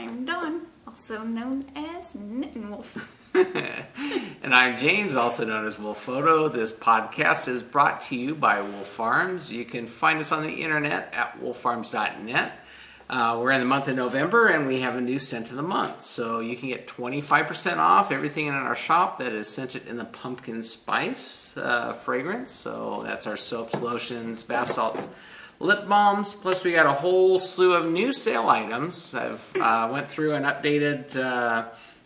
I'm Dawn, also known as Knitting Wolf. And I'm James, also known as Wolf Photo. This podcast is brought to you by Wolf Farms. You can find us on the internet at wolffarms.net. We're in the month of November, and we have a new scent of the month. So you can get 25% off everything in our shop that is scented in the pumpkin spice fragrance. So that's our soaps, lotions, bath salts, lip balms. Plus, we got a whole slew of new sale items. I've went through and updated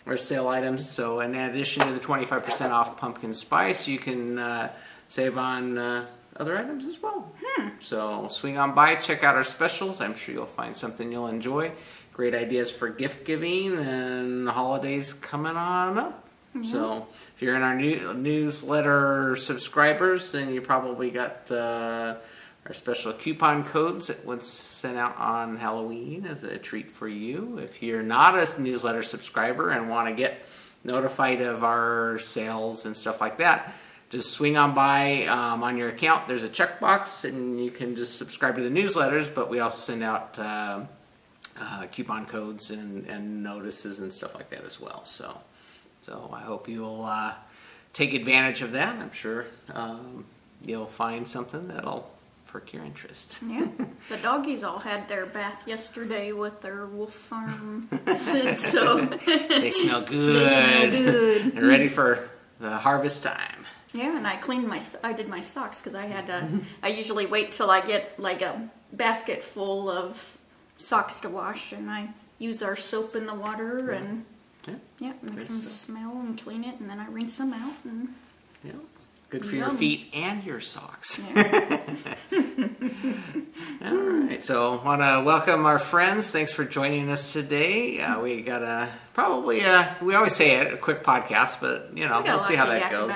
our sale items. So in addition to the 25% off pumpkin spice, you can save on other items as well. So swing on by, check out our specials. I'm sure you'll find something you'll enjoy. Great ideas for gift giving and the holidays coming on up. So if you're in our newsletter subscribers, then you probably got our special coupon codes that was sent out on Halloween as a treat for you. If you're not a newsletter subscriber and want to get notified of our sales and stuff like that, just swing on by on your account. There's a checkbox, and you can just subscribe to the newsletters, but we also send out coupon codes and notices and stuff like that as well. So I hope you'll take advantage of that. I'm sure you'll find something that'll perk your interest. Yeah, the doggies all had their bath yesterday with their Wolf Farm scent, so they smell good. They smell good. They're ready for the harvest time. Yeah, and I did my socks because I had I usually wait till I get like a basket full of socks to wash, and I use our soap in the water and makes them smell and clean it, and then I rinse them out. And good for your feet and your socks. Yeah. All right, so I want to welcome our friends. Thanks for joining us today. We got we always say it, a quick podcast, but we'll see how that goes.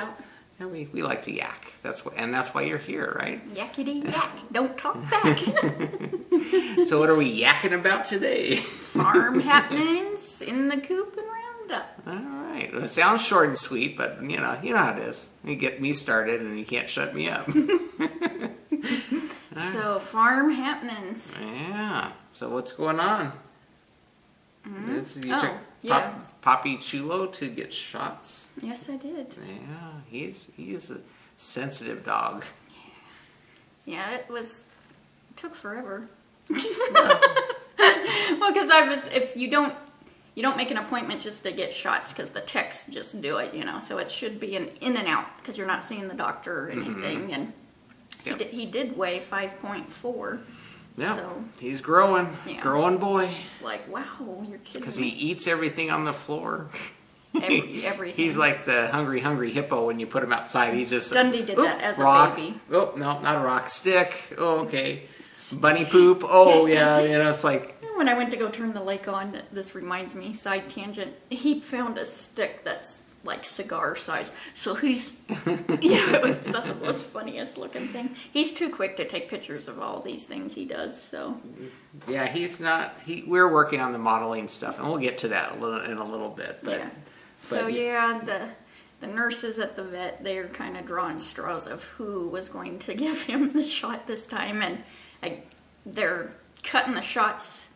Yeah, we like to yak. That's why you're here, right? Yakety yak. Don't talk back. So what are we yakking about today? Farm happenings in the Coop and Roundup. All right. Well, it sounds short and sweet, but you know how it is. You get me started, and you can't shut me up. So farm happenings. Yeah. So what's going on? Poppy Chulo to get shots. Yes, I did. Yeah, he's a sensitive dog. Yeah, it took forever. Well, because if you don't make an appointment just to get shots, because the techs just do it, so it should be an in and out because you're not seeing the doctor or anything. And he did weigh 5.4. Yeah, so, he's growing. Yeah. Growing boy. It's like, wow, you're kidding because he eats everything on the floor. Everything. He's like the hungry hippo when you put him outside. He's just... Dundee did that as rock. A baby. Oh, no, not a rock. Stick. Oh, okay. Bunny poop. Oh, yeah, it's like... When I went to go turn the lake on, this reminds me, side tangent, he found a stick that's like cigar size. So he's... it was the most funniest looking thing. He's too quick to take pictures of all these things he does, so... Yeah, he's not... We're working on the modeling stuff, and we'll get to that in a little bit. But, the nurses at the vet, they're kind of drawing straws of who was going to give him the shot this time, and they're cutting the shots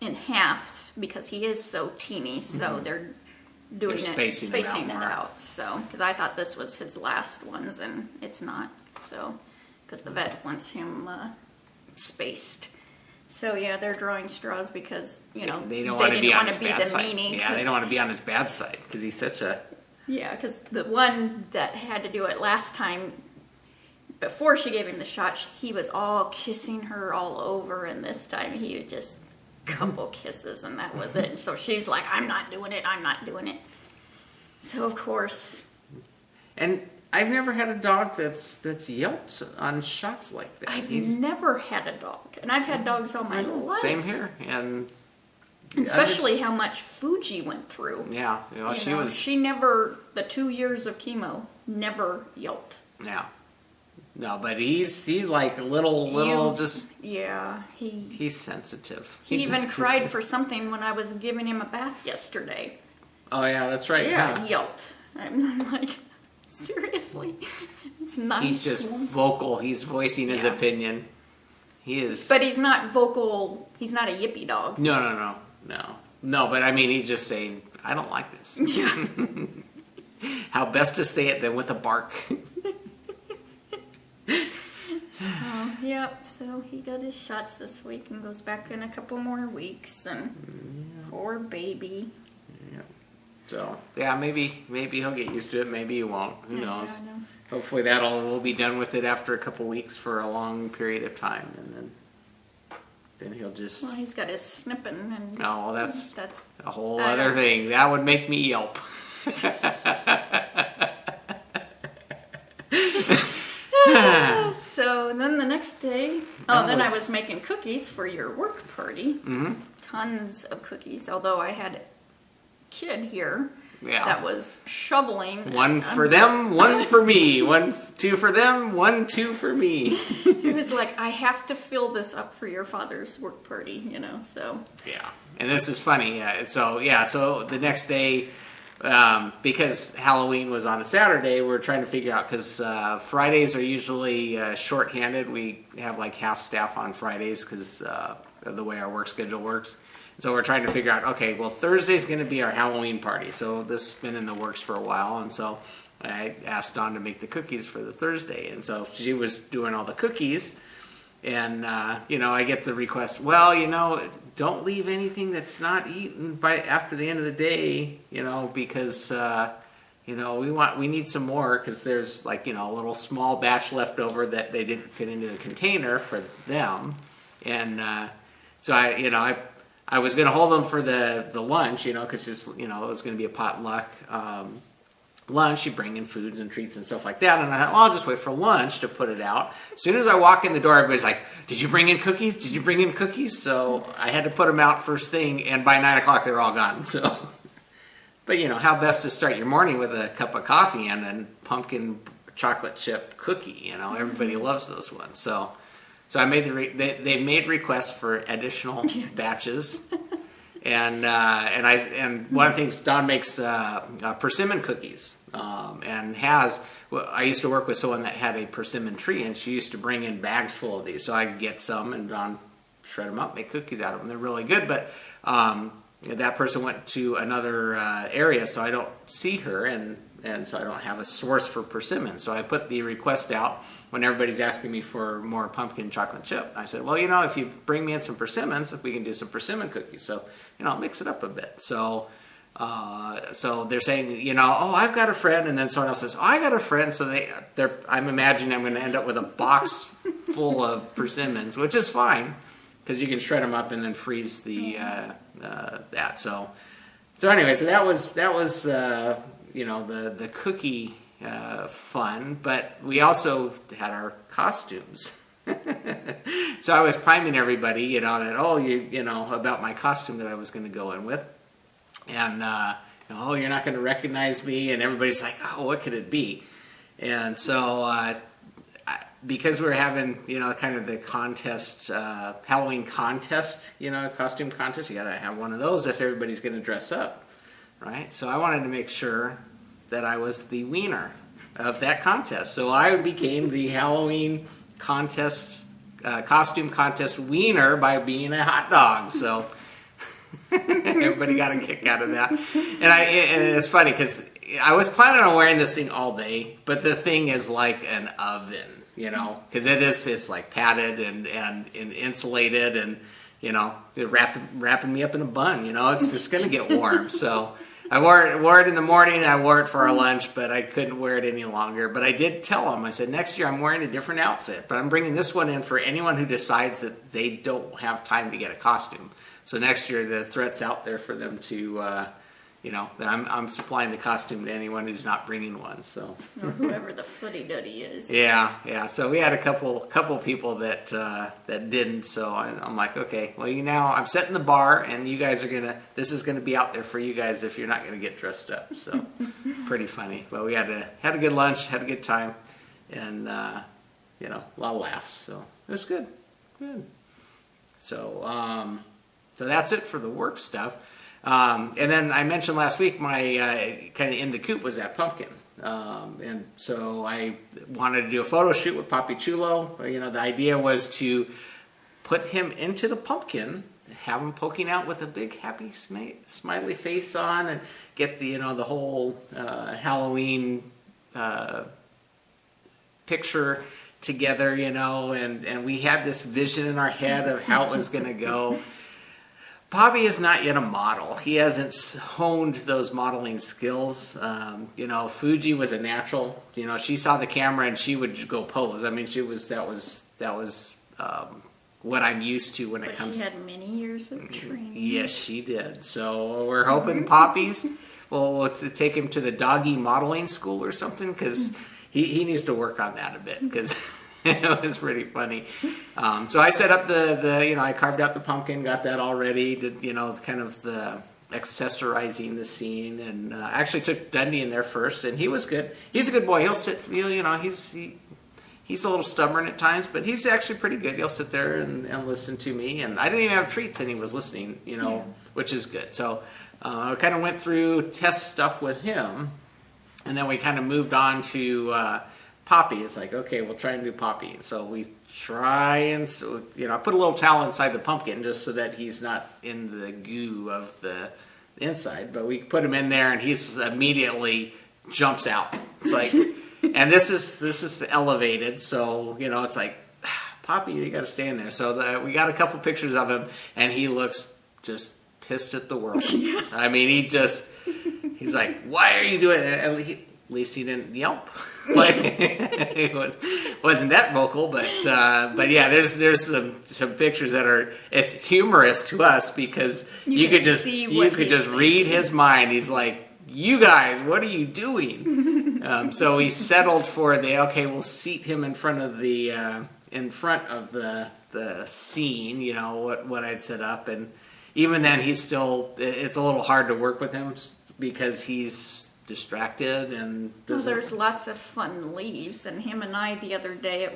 in half because he is so teeny, so they're spacing it out. So, because I thought this was his last ones, and it's not. So, because the vet wants him spaced. So they're drawing straws because they didn't want to be the meanie. Yeah, they don't want to be on his bad side because he's such a. Yeah, because the one that had to do it last time, before she gave him the shot, he was all kissing her all over, and this time he just couple kisses, and that was it. So she's like, I'm not doing it. So of course. And I've never had a dog that's yelped on shots like that. I've never had a dog, and I've had dogs all my life. Same here, and especially how much Fuji went through. Yeah, she never, the 2 years of chemo, never yelped. Yeah. No, but he's like a little just... Yeah, he's sensitive. He even cried for something when I was giving him a bath yesterday. Oh, yeah, that's right. Yeah, he yelped. I'm like, seriously? It's nice. He's just vocal. He's voicing his opinion. He is... But he's not vocal. He's not a yippy dog. No. No, but I mean, he's just saying, I don't like this. Yeah. How best to say it than with a bark. So he got his shots this week and goes back in a couple more weeks, and poor baby. Yeah. So, yeah, maybe he'll get used to it, maybe he won't. Who knows? No. Hopefully we'll be done with it after a couple weeks for a long period of time, and then he'll just... Well, he's got his snipping, and that's a whole I other don't- thing. That would make me yelp. So then the next day, then I was making cookies for your work party. Mm-hmm. Tons of cookies, although I had a kid here Yeah. that was shoveling. One for them, one for me. 2 for them, 2 for me. He was like, I have to fill this up for your father's work party, so. Yeah, and this is funny. So the next day, because Halloween was on a Saturday, we're trying to figure out, because Fridays are usually shorthanded. We have like half staff on Fridays because of the way our work schedule works. So we're trying to figure out, okay, well, Thursday's going to be our Halloween party. So this has been in the works for a while, and so I asked Dawn to make the cookies for the Thursday, and so she was doing all the cookies. And, I get the request, well, don't leave anything that's not eaten after the end of the day, because, we need some more, because there's a little small batch left over that they didn't fit into the container for them. And, so I was going to hold them for the lunch, because it was going to be a potluck, lunch, you bring in foods and treats and stuff like that. And I thought, well, I'll just wait for lunch to put it out. As soon as I walk in the door, everybody's like, did you bring in cookies? Did you bring in cookies? So I had to put them out first thing, and by 9 o'clock, they were all gone. So, but how best to start your morning with a cup of coffee and a pumpkin chocolate chip cookie? Everybody loves those ones. So I made they've made requests for additional batches. And one of the things, Dawn makes persimmon cookies, and I used to work with someone that had a persimmon tree, and she used to bring in bags full of these, so I could get some, and Dawn shred them up, make cookies out of them. They're really good, but that person went to another area, so I don't see her, and so I don't have a source for persimmon. So I put the request out when everybody's asking me for more pumpkin chocolate chip. I said, well, if you bring me in some persimmons, we can do some persimmon cookies. So, I'll mix it up a bit. So they're saying, I've got a friend, and then someone else says, I got a friend. So I'm imagining I'm going to end up with a box full of persimmons, which is fine because you can shred them up and then freeze that. So anyway, so that was the cookie fun, but we also had our costumes. So I was priming everybody, about my costume that I was going to go in with, and you're not going to recognize me, and everybody's like, oh, what could it be? And so because we were having kind of the contest, Halloween contest, costume contest, you got to have one of those if everybody's going to dress up. Right, so I wanted to make sure that I was the wiener of that contest. So I became the Halloween contest, costume contest wiener by being a hot dog. So everybody got a kick out of that. And it's funny because I was planning on wearing this thing all day, but the thing is like an oven, because it's like padded and insulated, and they're wrapping me up in a bun. It's going to get warm. So I wore it in the morning. I wore it for our lunch, but I couldn't wear it any longer. But I did tell them, I said, next year I'm wearing a different outfit, but I'm bringing this one in for anyone who decides that they don't have time to get a costume. So next year the threat's out there for them to, that I'm supplying the costume to anyone who's not bringing one. So Or whoever the footy-duddy is. Yeah. So we had a couple people that didn't. So I'm like, okay, well, I'm setting the bar, and you guys this is gonna be out there for you guys if you're not gonna get dressed up. So pretty funny. But we had a good lunch, had a good time, and a lot of laughs. So it was good. So that's it for the work stuff. And then I mentioned last week my kind of in the coop was that pumpkin. And so I wanted to do a photo shoot with Papi Chulo. The idea was to put him into the pumpkin have him poking out with a big happy smiley face on, and get the the whole Halloween picture together, and we had this vision in our head of how it was going to go. Bobby is not yet a model. He hasn't honed those modeling skills. Fuji was a natural. She saw the camera and she would go pose. I mean, that was what I'm used to when it comes. She had many years of training. Yes, she did. So we're hoping Poppy's. We'll take him to the doggy modeling school or something, because he needs to work on that a bit, because it was pretty funny. So I set up I carved out the pumpkin, got that all ready, did, kind of the accessorizing the scene, and I actually took Dundee in there first, and he was good. He's a good boy. He'll sit, he's a little stubborn at times, but he's actually pretty good. He'll sit there and listen to me, and I didn't even have treats, and he was listening, which is good. So I kind of went through test stuff with him, and then we kind of moved on to Poppy. It's like, okay, we'll try and do Poppy. So we try and, I put a little towel inside the pumpkin just so that he's not in the goo of the inside. But we put him in there, and he's immediately jumps out. It's like, and this is elevated, so it's like, Poppy, you got to stay in there. So we got a couple pictures of him, and he looks just pissed at the world. I mean, he's like, why are you doing it? At least he didn't yelp. It wasn't that vocal, but yeah, there's some pictures that it's humorous to us, because you could just read his mind. He's like, you guys, what are you doing? So we settled for we'll seat him in front of the scene, what I'd set up, and even then it's a little hard to work with him because he's distracted and there's lots of fun leaves, and him and I the other day,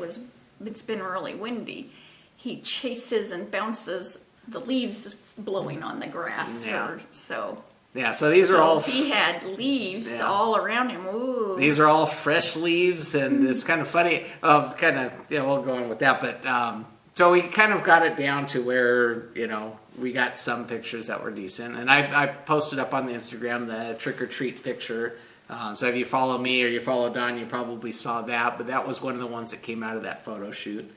it's been really windy. He chases and bounces the leaves blowing on the grass. So these are all. He had leaves all around him. Ooh. These are all fresh leaves, and it's kind of funny. We'll go on with that, but so we kind of got it down to where we got some pictures that were decent, and I posted up on the Instagram the trick or treat picture. So if you follow me or you follow Don, you probably saw that. But that was one of the ones that came out of that photo shoot.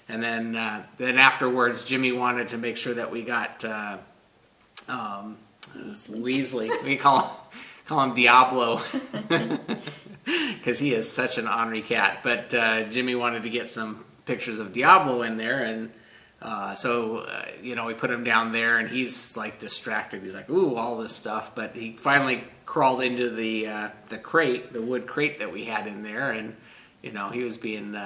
And then afterwards, Jimmy wanted to make sure that we got Weasley. We call him Diablo because he is such an ornery cat. But Jimmy wanted to get some pictures of Diablo in there, and so we put him down there, and he's like distracted. He's like, ooh, all this stuff. But he finally crawled into the crate, the wood crate that we had in there, and he was being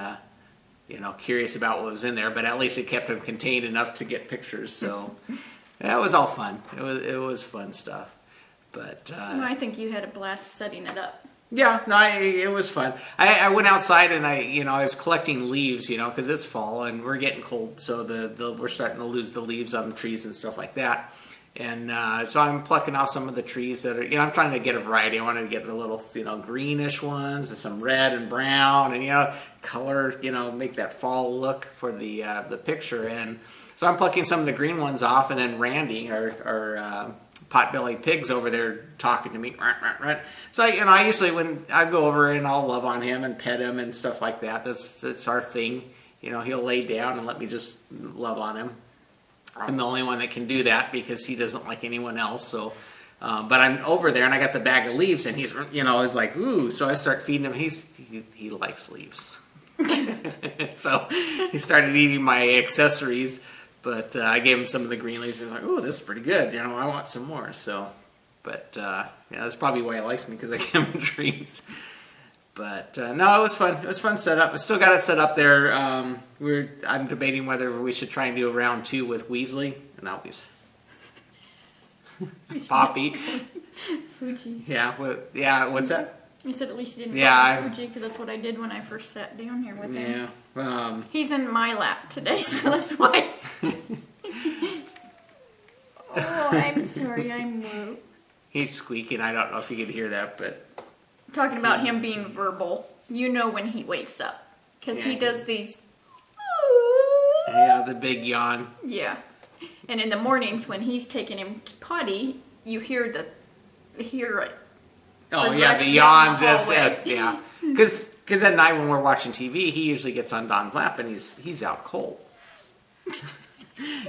curious about what was in there. But at least it kept him contained enough to get pictures. So that was all fun. It was fun stuff. But I think you had a blast setting it up. Yeah, no, it was fun. I went outside and I was collecting leaves, because it's fall and we're getting cold, so we're starting to lose the leaves on the trees and stuff like that. And so I'm plucking off some of the trees that are, I'm trying to get a variety. I wanted to get the little, greenish ones and some red and brown and, color, make that fall look for the picture. And so I'm plucking some of the green ones off, and then Randy, our potbelly pig's over there talking to me. So I usually, when I go over and I'll love on him and pet him and stuff like that. That's our thing. He'll lay down and let me just love on him. I'm the only one that can do that because he doesn't like anyone else. So, but I'm over there and I got the bag of leaves, and he's he's like, ooh. So I start feeding him. He likes leaves. So he started eating my accessories. But I gave him some of the green leaves. He was like, "Oh, this is pretty good. I want some more." So, but that's probably why he likes me, because I give him treats. But no, it was fun. It was fun setup. I still got it set up there. I'm debating whether we should try and do a round 2 with Weasley and always Poppy. Fuji. Yeah. What's that? You said at least you didn't call him Fuji, because that's what I did when I first sat down here with him. Yeah. He's in my lap today, so that's why. Oh, I'm sorry, I'm woke. He's squeaking. I don't know if you could hear that, but... Talking about him being verbal, when he wakes up. Because he does these... Yeah, the big yawn. Yeah. And in the mornings when he's taking him to potty, you hear it. Oh yeah, the yawns. Yes, yeah. Because at night when we're watching TV, he usually gets on Don's lap and he's out cold.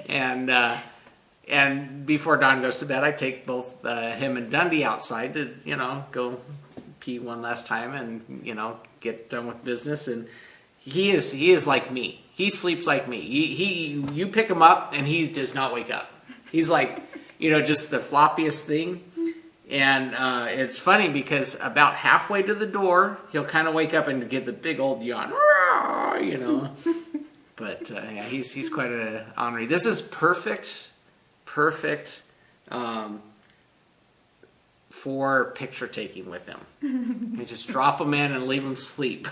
And before Don goes to bed, I take both him and Dundee outside to go pee one last time and get done with business. And he is like me. He sleeps like me. You pick him up and he does not wake up. He's like just the floppiest thing. And it's funny because about halfway to the door, he'll kind of wake up and get the big old yawn, But yeah, he's quite an ornery. This is perfect for picture taking with him. You just drop him in and leave him sleep.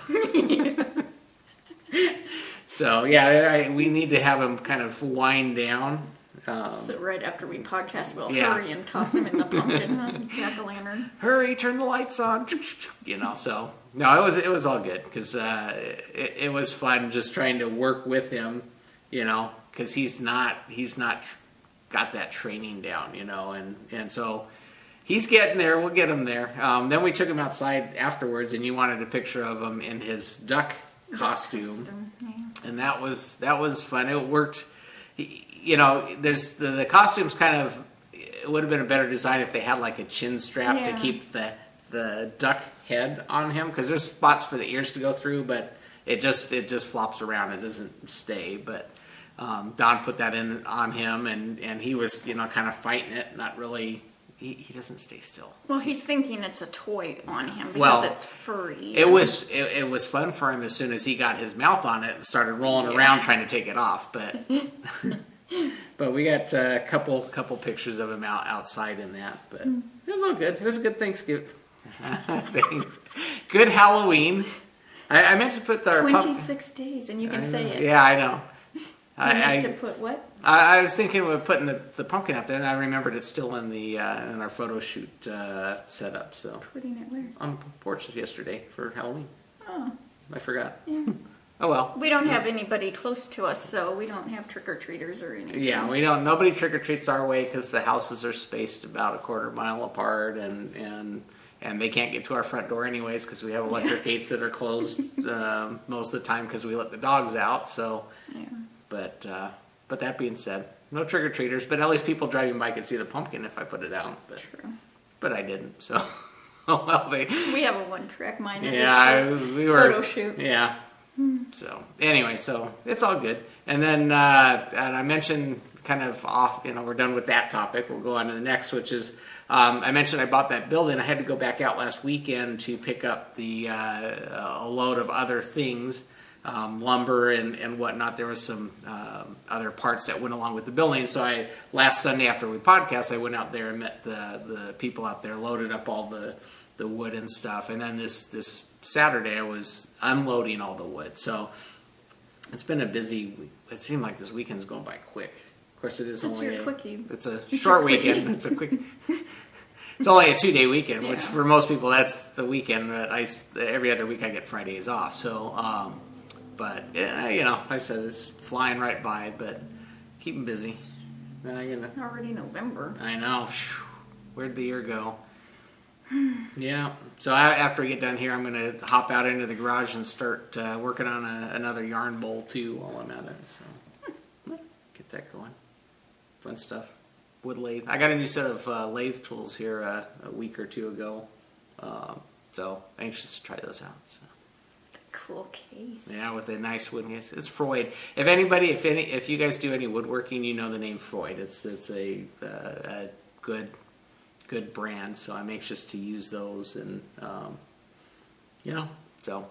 So yeah, we need to have him kind of wind down. So right after we podcast, we'll hurry and toss him in the pumpkin jack-o'-lantern. Hurry, turn the lights on. So no, it was all good because it was fun just trying to work with him, because he's not got that training down, and so he's getting there. We'll get him there. Then we took him outside afterwards, and you wanted a picture of him in his duck costume. Yeah. And that was fun. It worked. There's the costumes kind of. It would have been a better design if they had like a chin strap to keep the duck head on him, because there's spots for the ears to go through, but it just flops around. It doesn't stay. But Don put that in on him, and he was kind of fighting it. Not really. He doesn't stay still. Well, he's thinking it's a toy on him because it's furry. It was fun for him as soon as he got his mouth on it and started rolling around trying to take it off. But but we got a couple pictures of him outside in that. But it was all good. It was a good Thanksgiving. Good Halloween. I meant to put our 26 days, and you can say it. Yeah, I know. I to put what? I was thinking of putting the pumpkin out there, and I remembered it's still in the in our photo shoot setup. So putting it where? On the porch yesterday for Halloween. Oh, I forgot. Yeah. Oh well. We don't have anybody close to us, so we don't have trick or treaters or anything. Yeah, we don't. Nobody trick or treats our way because the houses are spaced about a quarter mile apart, and they can't get to our front door anyways because we have electric gates that are closed most of the time because we let the dogs out. So. Yeah. But that being said, no trick-or-treaters, but at least people driving by could see the pumpkin if I put it out. True. But I didn't, so... well, we have a one-track mind. We were... Photo shoot. Yeah. So, anyway, so it's all good. And then, and I mentioned kind of off, we're done with that topic. We'll go on to the next, which is, I mentioned I bought that building. I had to go back out last weekend to pick up a load of other things. Lumber and whatnot. There was some other parts that went along with the building. So last Sunday after we podcast, I went out there and met the people out there, loaded up all the wood and stuff. And then this Saturday, I was unloading all the wood. So it's been a busy week. It seemed like this weekend's going by quick. Of course, it is it's a short weekend. It's a quick. It's only a 2-day weekend, which for most people that's the weekend. But every other week I get Fridays off. So. But, I said it's flying right by, but keep them busy. It's already November. I know. Where'd the year go? Yeah. So after we get done here, I'm going to hop out into the garage and start working on another yarn bowl, too, while I'm at it. So get that going. Fun stuff. Wood lathe. I got a new set of lathe tools here a week or two ago. So anxious to try those out. So. Cool case. Yeah, with a nice wooden case. It's Freud. If you guys do any woodworking, you know the name Freud. It's a good brand. So I'm anxious to use those, and so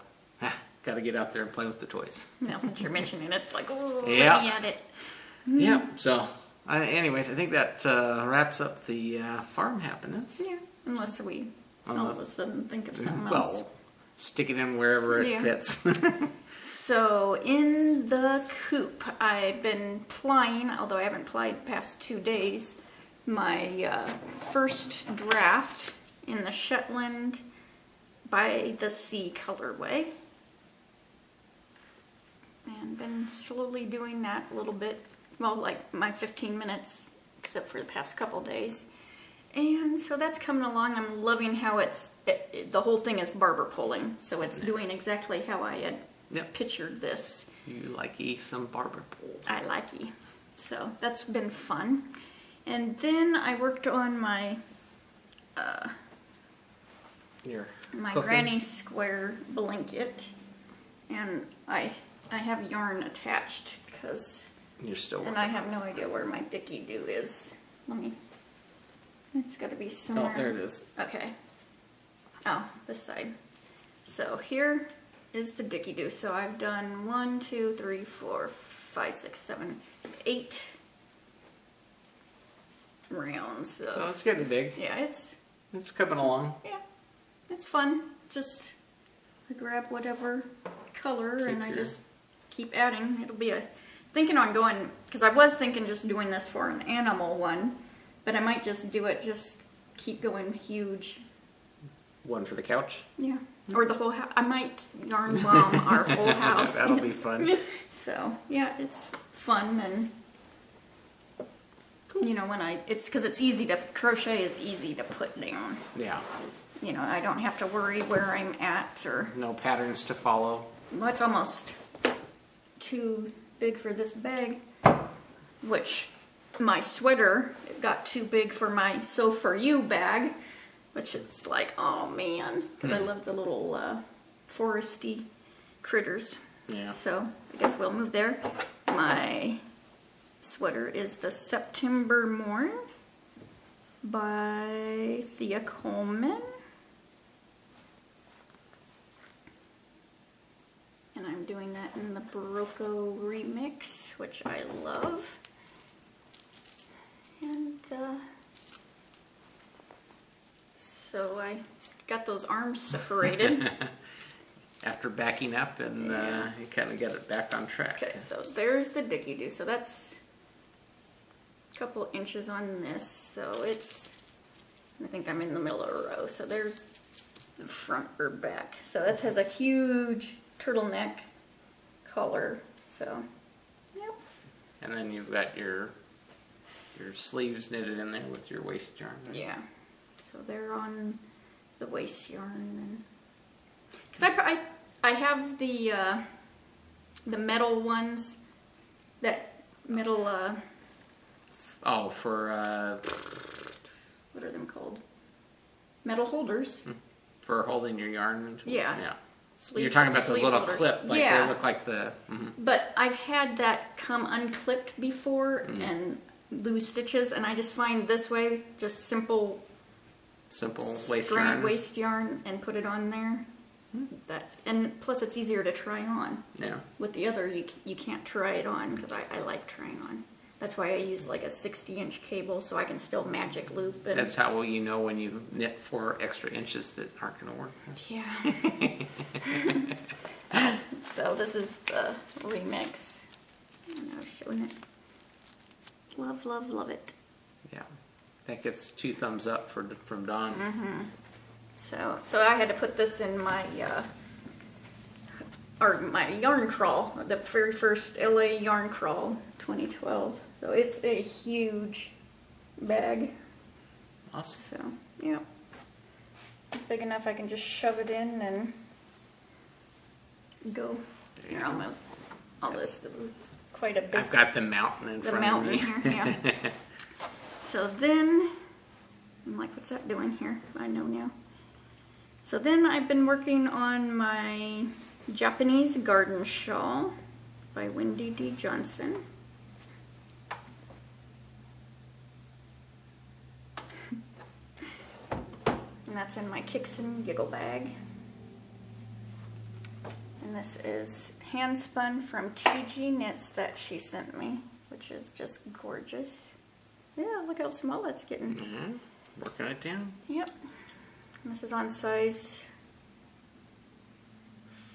got to get out there and play with the toys. Now since you're mentioning it, it's like, oh, let me at it. Yeah. So, anyways, I think that wraps up the farm happenings. Yeah, unless we all of a sudden think of something else. Stick it in wherever it fits. So in the coop, I've been plying, although I haven't plied the past 2 days, my first draft in the Shetland by the Sea colorway. And been slowly doing that a little bit well, like my 15 minutes, except for the past couple days. And so that's coming along. I'm loving how the whole thing is barber pulling. So it's doing exactly how I had pictured this. You likey some barber pole. I likey. So that's been fun. And then I worked on my granny square blanket. And I have yarn attached because... You're still working. And I have no idea where my dicky-do is. It's got to be somewhere. Oh, there it is. Okay. Oh, this side. So here is the dicky-do. So I've done 1, 2, 3, 4, 5, 6, 7, 8 rounds. So it's getting big. Yeah, it's coming along. Yeah, it's fun. Just I grab whatever color and I just keep adding. It'll be thinking on going, because I was thinking just doing this for an animal one, but I might just do it, just keep going huge. One for the couch? Yeah. Or the whole house. I might yarn bomb our whole house. That'll be fun. So, yeah, it's fun and, you know, it's because it's easy to, crochet is easy to put down. Yeah. You know, I don't have to worry where I'm at or... No patterns to follow. Well, it's almost too big for this bag, which my sweater got too big for my Sew For You bag, which it's like, oh man, because I love the little foresty critters. Yeah. So I guess we'll move there. My sweater is the September Morn by Thea Coleman. And I'm doing that in the Barocco remix, which I love. And so I got those arms separated. After backing up and you kind of get it back on track. Okay, so there's the dicky-do. So that's a couple inches on this. So I think I'm in the middle of a row. So there's the front or back. So that has a huge turtleneck collar. So, yep. And then you've got your sleeves knitted in there with your waist yarn. Right? Yeah. So they're on the waist yarn. Because I have the metal ones, that metal, oh, for, what are them called? Metal holders. For holding your yarn? Yeah. Yeah. You're talking about those little holders. clip, like they look like the... Mm-hmm. But I've had that come unclipped before and lose stitches, and I just find this way, just simple waist yarn. Waist yarn and put it on there. And plus it's easier to try on. Yeah. With the other, you can't try it on because I like trying on. That's why I use like a 60-inch cable so I can still magic loop. And that's how you know when you knit 4 extra inches that aren't going to work. Yeah. So this is the remix. And I was showing it. Love, love, love it. Yeah. That gets 2 thumbs up from Dawn. Mm-hmm. So I had to put this in my yarn crawl, the very first LA yarn crawl, 2012. So it's a huge bag. Awesome. So, yeah. Big enough I can just shove it in and go. Here, I'll move all this. It's quite a bit. I've got the mountain in front of me. Here, yeah. So then, I'm like, what's that doing here? I know now. So then I've been working on my Japanese garden shawl by Wendy D. Johnson. And that's in my Kicks and Giggle bag. And this is hand spun from TG Knits that she sent me, which is just gorgeous. Yeah, look how small that's getting. Mm-hmm. Working it down. Yep. And this is on size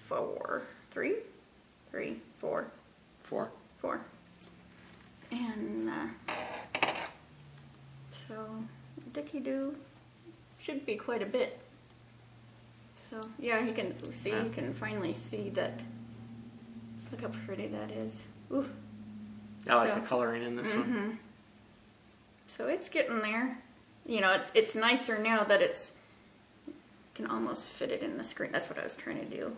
4. 3? 3, 4. 4. 4. And so dicky-do should be quite a bit. So yeah, you can see, you can finally see that. Look how pretty that is. Ooh. I like the coloring in this one. So it's getting there. You know, it's nicer now that you can almost fit it in the screen. That's what I was trying to do.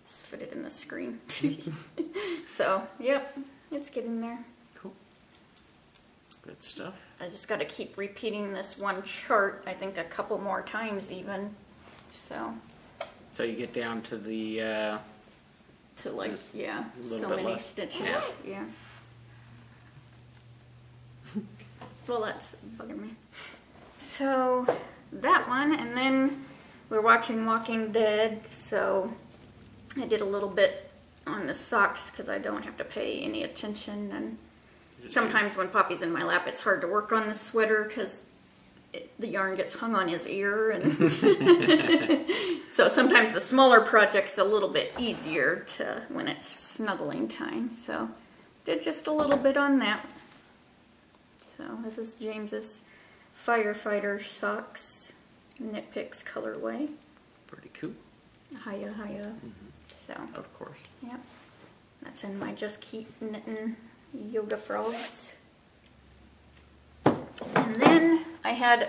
Just fit it in the screen. So, yep, it's getting there. Cool. Good stuff. I just got to keep repeating this one chart, I think a couple more times even. So you get down to the... to like, yeah, so many less. stitches. Yeah. Well, that's bugging me. So that one, and then we're watching Walking Dead, so I did a little bit on the socks because I don't have to pay any attention, and sometimes when Poppy's in my lap, it's hard to work on the sweater because the yarn gets hung on his ear, and so sometimes the smaller project's a little bit easier to when it's snuggling time. So did just a little bit on that. So this is James's firefighter socks, Nitpicks colorway. Pretty cool. Hiya. So Of course. yep, that's in my Just Keep Knitting Yoga Frogs. And then I had,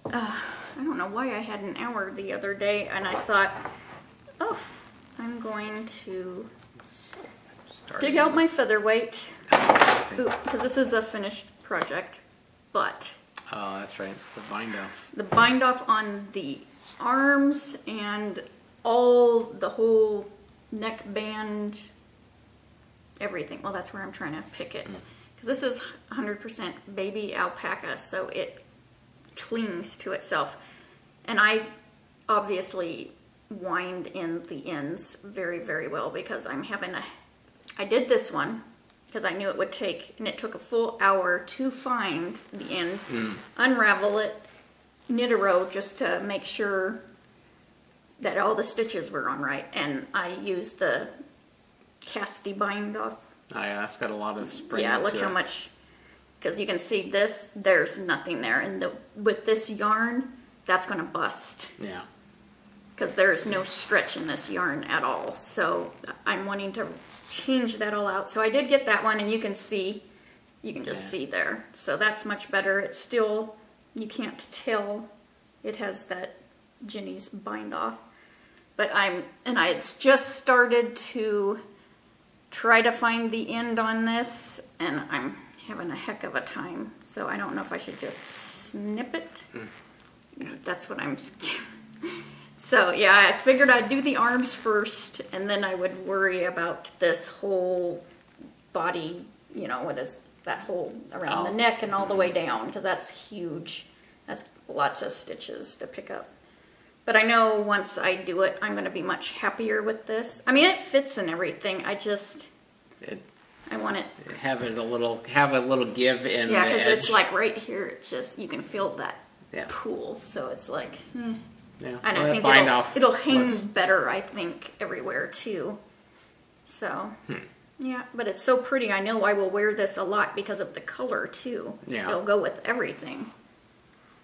I don't know why I had an hour the other day, and I thought, oh, I'm going to dig out my featherweight, because this is a finished project, but Oh, that's right. The bind off. the bind off on the arms and the whole neck band, everything. Well, that's where I'm trying to pick it. Because this is 100% baby alpaca, so it clings to itself. And I obviously wind in the ends very, very well because I did this one because I knew it would take, and it took a full hour to find the ends, unravel it, knit a row just to make sure that all the stitches were on right. And I used the Casty bind off. Oh, yeah, that's got a lot of spring. Yeah, look to how it. much, because you can see this, there's nothing there. And with this yarn, that's going to bust. Yeah. Because there's no stretch in this yarn at all. So I'm wanting to change that all out. So I did get that one, and you can just see there. So that's much better. It's still, you can't tell it has that Jenny's bind off. But I had just started to try to find the end on this, and I'm having a heck of a time. So I don't know if I should just snip it. That's what I'm scared. So yeah, I figured I'd do the arms first, and then I would worry about this whole body, what is that whole around the neck and all the way down, because that's huge. That's lots of stitches to pick up. But I know once I do it, I'm going to be much happier with this. I mean, it fits and everything. I want it. Have a little give in. Yeah, because because it's like right here. It's just you can feel that Yeah. pool. So it's like, Yeah. and Well, I think bind off it'll hang lets- better. I think everywhere too. So yeah, but it's so pretty. I know I will wear this a lot because of the color too. Yeah. It'll go with everything.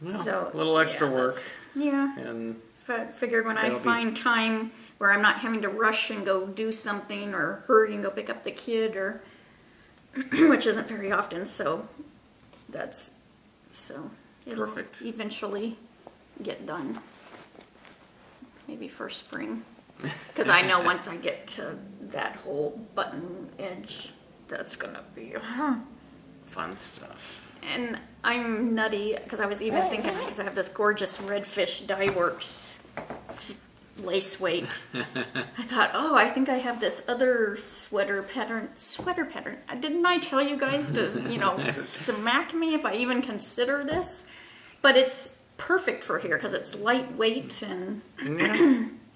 Well, So a little extra work. Yeah. And Figured when I That'll be- find time where I'm not having to rush and go do something or hurry and go pick up the kid, or which isn't very often, so it'll Perfect. eventually get done. Maybe for spring, because I know once I get to that whole button edge, that's gonna be. fun stuff. And I'm nutty because I was even thinking, because I have this gorgeous Redfish Dye Works lace weight. I thought, I think I have this other sweater pattern. Didn't I tell you guys to, smack me if I even consider this? But it's perfect for here because it's lightweight and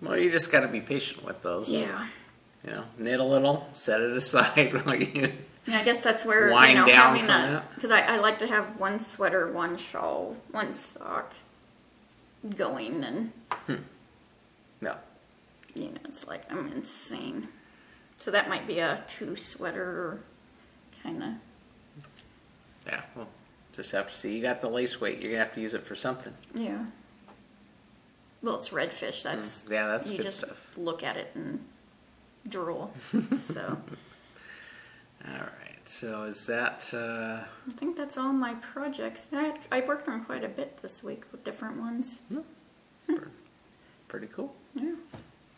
Well, you just got to be patient with those. yeah. Knit a little, set it aside. Yeah, I guess that's where, Wind down having from it. because I like to have one sweater, one shawl, one sock going, and No. it's like I'm insane. So that might be a 2 sweater kind of. Yeah, well, just have to see. You got the lace weight. You're going to have to use it for something. Yeah. Well, it's redfish. That's Yeah, that's you good just stuff. look at it and drool. So All right. So is that... I think that's all my projects. I worked on quite a bit this week with different ones. Pretty cool. Yeah.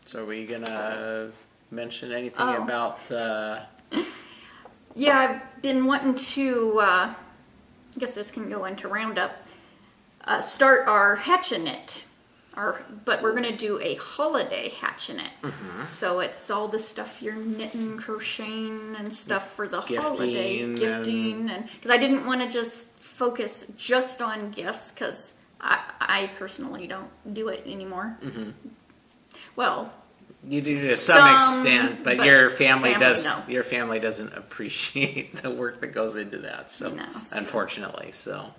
So are we going to mention anything about... Yeah, I've been wanting to, I guess this can go into Roundup, start our hatchinette. But we're going to do a holiday hatchinette. Mm-hmm. So it's all the stuff you're knitting, crocheting, and stuff for the Gifting holidays. Gifting. Because I didn't want to just focus just on gifts, because I personally don't do it anymore. Mm-hmm. Well... You do to some extent, but your family does. No. Your family doesn't appreciate the work that goes into that. So, No, unfortunately, so.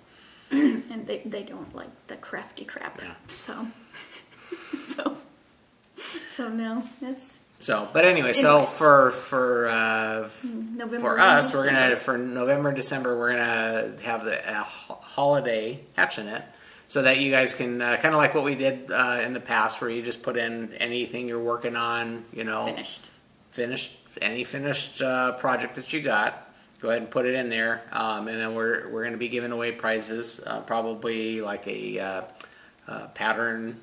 And they don't like the crafty crap. Yeah. So no, that's So, but anyway, so for November. for us, we're gonna for November, December, we're gonna have the holiday hatchinette. So that you guys can, kind of like what we did in the past, where you just put in anything you're working on, any finished project that you got. Go ahead and put it in there, and then we're going to be giving away prizes, probably like a pattern,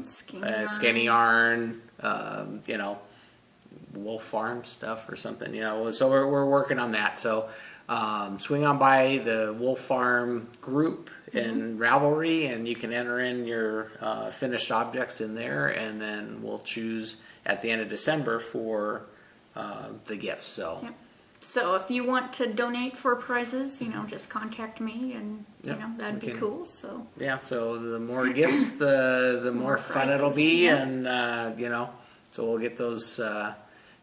skinny yarn, Wolf Farm stuff or something, So we're working on that. So swing on by the Wolf Farm group in Ravelry, and you can enter in your finished objects in there, and then we'll choose at the end of December for the gifts. So, So if you want to donate for prizes, just contact me, and that'd be cool. So so the more gifts, the more fun prizes, it'll be, and so we'll get those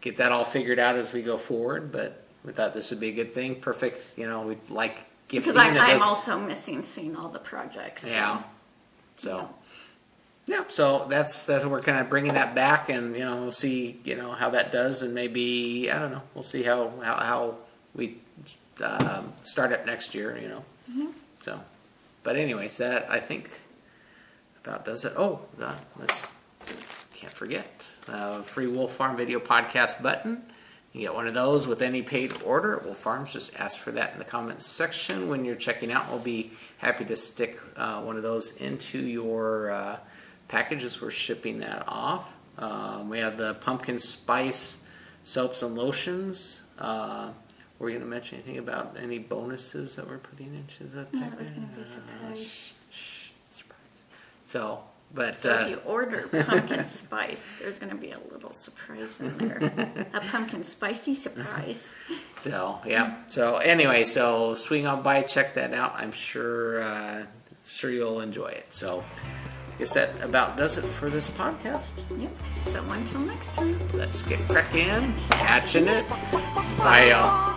get that all figured out as we go forward. But we thought this would be a good thing. Perfect, we'd like. Because I'm also missing seeing all the projects. Yeah. So so that's what we're kind of bringing that back, and we'll see how that does, and maybe I don't know. We'll see how we start it next year. So, but anyways, that I think about does it. Oh, can't forget free Wolf Farm video podcast button. You get one of those with any paid order at Wolf Farms. Just ask for that in the comments section when you're checking out. We'll be happy to stick one of those into your package as we're shipping that off. We have the pumpkin spice soaps and lotions. Were we going to mention anything about any bonuses that we're putting into the package? No, that was going to be a surprise. Surprise. So if you order pumpkin spice, there's going to be a little surprise in there. A pumpkin spicy surprise. So, So anyway, so swing on by, check that out. I'm sure you'll enjoy it. So I guess that about does it for this podcast. Yep. So until next time. Let's get cracking. Hatching it. Bye, y'all.